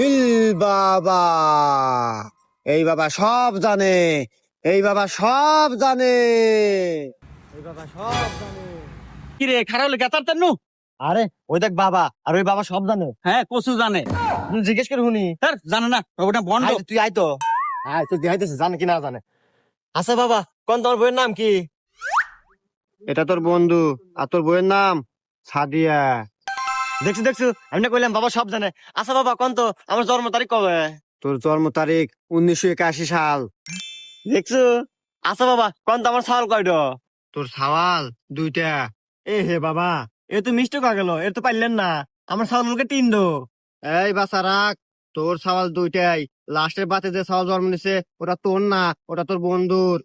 Hill বাবা, এই বাবা সব জানে, এই বাবা সব জানে, এই বাবা সব জানে। কি রে খারাপ হলে গেতার তেনু? আরে ওই দেখ বাবা, আর ওই বাবা সব জানে। হ্যাঁ কসু জানে। জিজ্ঞেস করে শুনি। স্যার জানে না ওটা বন্ধ। তুই আয় তো, আয় তো দেখাইতেছে জানে কি না জানে। আচ্ছা বাবা, কোন তোর বইয়ের নাম কি? এটা তোর বন্ধু, আর তোর বইয়ের নাম সাদিয়া। দেখছি দেখছি, আমি না কইলাম বাবা সব জানে। আচ্ছা বাবা, কোন তো আমার জন্ম তারিখ কবে? তোর জন্ম তারিখ 1981 সাল। দেখছো? আচ্ছা বাবা, কোন তো আমার সাওয়াল কয়টা? তোর সাওয়াল দুইটা। এ হে বাবা, এ তো মিষ্টি হয়ে গেল, এর তো পাইলেন না। আমার সাওয়ালকে তিন দো। এই বাছা রাখ, তোর সাওয়াল দুইটাই। লাস্টের বাতে যে সাওয়াল জন্ম নিছে ওটা তোর না, ওটা তোর বন্ধুর।